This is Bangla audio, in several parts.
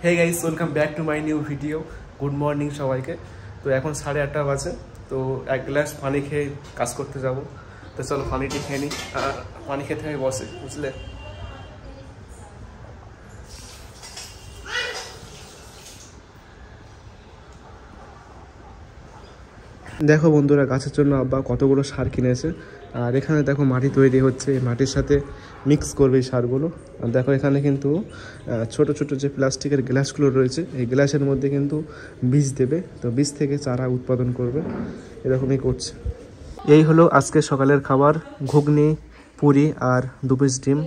Hey guys, welcome back to my new video. Good morning সবাইকে। তো এখন 8:30 বাজে। তো এক গ্লাস পানি খেয়ে কাজ করতে যাব। তো চলো পানিটি খেয়ে নিই। পানি খেতে হয় বসে, বুঝলে। দেখো বন্ধুরা, গাছের জন্য আব্বা কতগুলো সার কিনেছে। আর এখানে দেখো মাটি তৈরি হচ্ছে, এই মাটির সাথে মিক্স করবে এই সারগুলো। আর দেখো এখানে কিন্তু ছোট ছোট যে প্লাস্টিকের গ্লাসগুলো রয়েছে, এই গ্লাসের মধ্যে কিন্তু বীজ দেবে। তো বীজ থেকে চারা উৎপাদন করবে, এরকমই করছে। এই হলো আজকে সকালের খাবার, ঘুগনি, পুরি আর 2 পিস ডিম।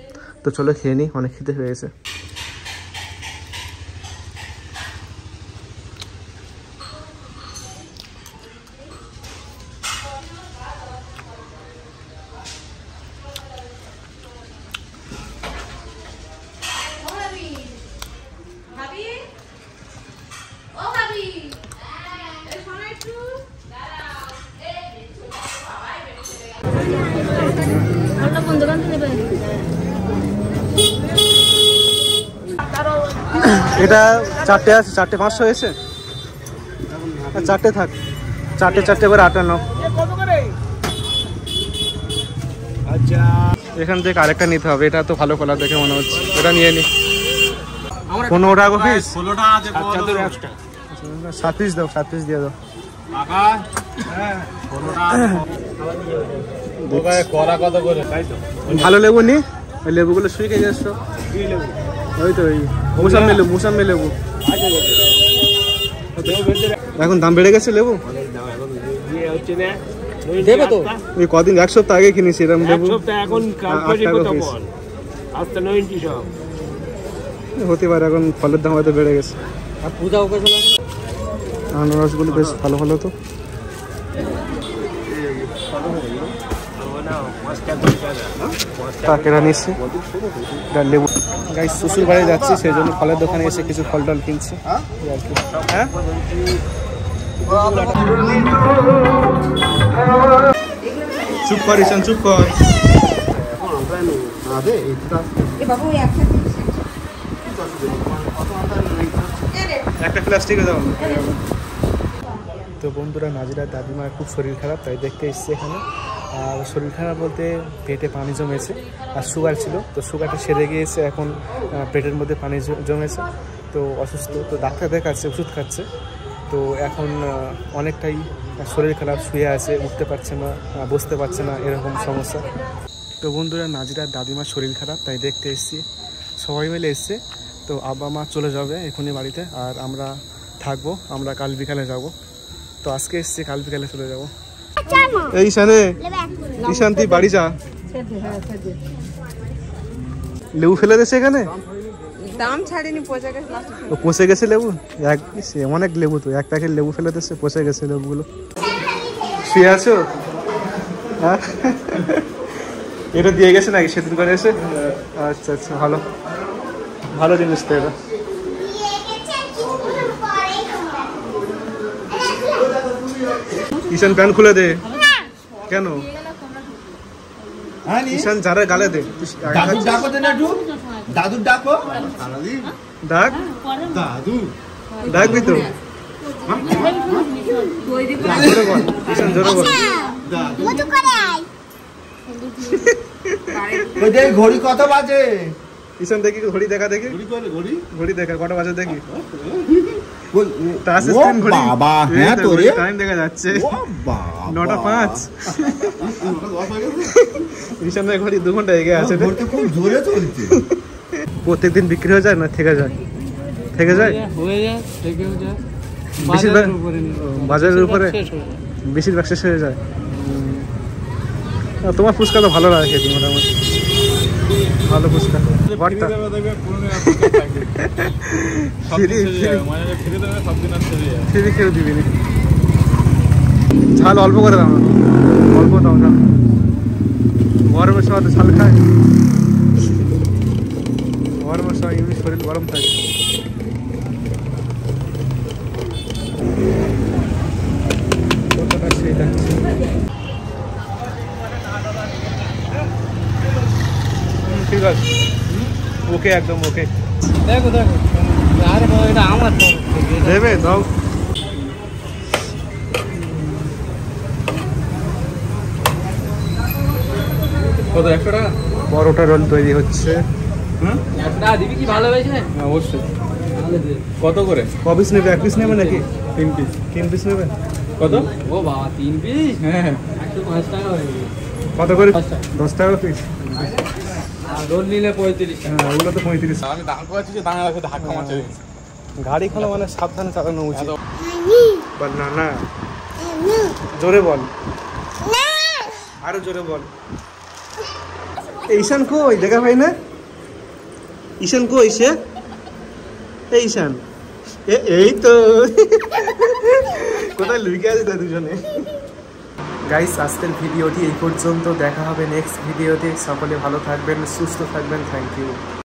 তো চলো খেয়ে নিই, অনেক খিদে হয়ে গেছে। এটা 4টে আছে, 4টে 500 হয়েছে। 4টে থাক, 4টে করে 58। আচ্ছা, এখান থেকে আরেকটা নিতে হবে। এটা তো ভালো কলা দেখে মনে হচ্ছে, এটা নিয়ে নি। 15 টাকা পিস। 7 পিস দাও, 7 পিস দিয়ে দাও। ভালো লেবু নি, ওই লেবুগুলো শুকিয়ে যাচ্ছে। ওই তো ওই মুসাম্বি লেবু। এখন দাম বেড়ে গেছে লেবু। দেবে তো, ওই কদিন 1 সপ্তাহ আগে কিনেছি এরকম লেবু। হতে পারে এখন ফলের দাম হয়তো বেড়ে গেছে। আনারসগুলো বেশ ভালো ভালো। তো কেনা নিচ্ছি লেবু। গাইস শ্বশুর বাড়ি যাচ্ছি, সেই জন্য ফলের দোকানে এসে কিছু ফল টল কিনছি। হ্যাঁ, চুপ কর ঈশান, চুপ কর। একটা প্লাস্টিকে দাও। তো বন্ধুরা, নাজিরার দাদিমার খুব শরীর খারাপ, তাই দেখতে এসছি এখানে। আর শরীর খারাপ বলতে পেটে পানি জমেছে, আর সুগার ছিল। তো সুগারটা সেরে গিয়েছে, এখন পেটের মধ্যে পানি জমেছে। তো অসুস্থ, তো ডাক্তার দেখাচ্ছে, ওষুধ খাচ্ছে। তো এখন অনেকটাই শরীর খারাপ, শুয়ে আছে, উঠতে পারছে না, বসতে পারছে না, এরকম সমস্যা। তো বন্ধুরা, নাজিরার দাদিমার শরীর খারাপ, তাই দেখতে এসছি। সবাই মিলে এসছে। তো আব্বা মা চলে যাবে এখনই বাড়িতে, আর আমরা থাকবো। আমরা কাল বিকালে যাব। তো আজকে এসছি, কাল বিকালে চলে যাবো। এই ঈশান তুই বাড়ি যা। লেবু ফেলে দিয়েছে এখানে, দাম ছাড়েনি, পচে গেছে লেবু। অনেক লেবু, তো 1 প্যাকেট লেবু ফেলে দিয়েছে, পচে গেছে লেবুগুলো। শুয়ে আছো? হ্যাঁ, এটা দিয়ে গেছে নাকি সেতুর করে এসে? আচ্ছা আচ্ছা, ভালো ভালো জিনিস তো এটা। ঈশান প্যান্ট খুলে দে। কেন ঈশান যারা গালে দে। দাদু ডাকো, ডাক দাদু, ডাকবি তো। ঈশান জোরে বল। ঘড়ি কত বাজে? ঈশান দেখি ঘড়ি দেখা, দেখি ঘড়ি দেখা কটা বাজে দেখি। টাইম দেখা যাচ্ছে 9:05। ঈশানের ঘড়ি 2 ঘন্টা এগিয়ে আছে। প্রত্যেকদিন বিক্রি হয়ে যায় না থেকে যায়? থেকে যায়, বাজারের উপরে বেশিরভাগ শেষ হয়ে যায়। তোমার ফুচকা তো ভালো লাগে খেতে, মোটামুটি ভালো ফুচকা। খেয়ে দিবি, ঝাল অল্প করে দাও, অল্প দাও ঝাল। গরমের সময় তো ঝাল খায়, গরমের সময় এমনি শরীর গরম থাকে। ঠিক আছে, ওকে, একদম ওকে। দেখো দেখো, আর দেবে দাও। কত 100 টাকা? পরোটা রোল তৈরি হচ্ছে। হুম 100 টাকা দিবি কি ভালো হয়েছে? অবশ্যই। কত করে? ক পিস নেবে? 1 পিস নেবে নাকি 3 পিস? 3 পিস নেবে। কত? ও বাবা 3 পিস? হ্যাঁ 105 টাকা হয়ে গেল। কত করে? 10 টাকা পিস। আর রোল নিলে 35। হ্যাঁ ওগুলো তো 35। আমি দাম করেছি যে দাঁড়া রাখে ধাক্কা মারছে। গাড়ি খোলা মানে সাবধানে চালানো উচিত। বল না না জোরে বল, আরো জোরে বল। ঈশান কই দেখা ভাই না? ঈশান কই সে? এই ঈশান এই তো কোথায় লুকিয়ে আছে দুজনে। গাইস আজকের ভিডিওটি এই পর্যন্ত, দেখা হবে নেক্সট ভিডিওতে। সকলে ভালো থাকবেন, সুস্থ থাকবেন। Thank you.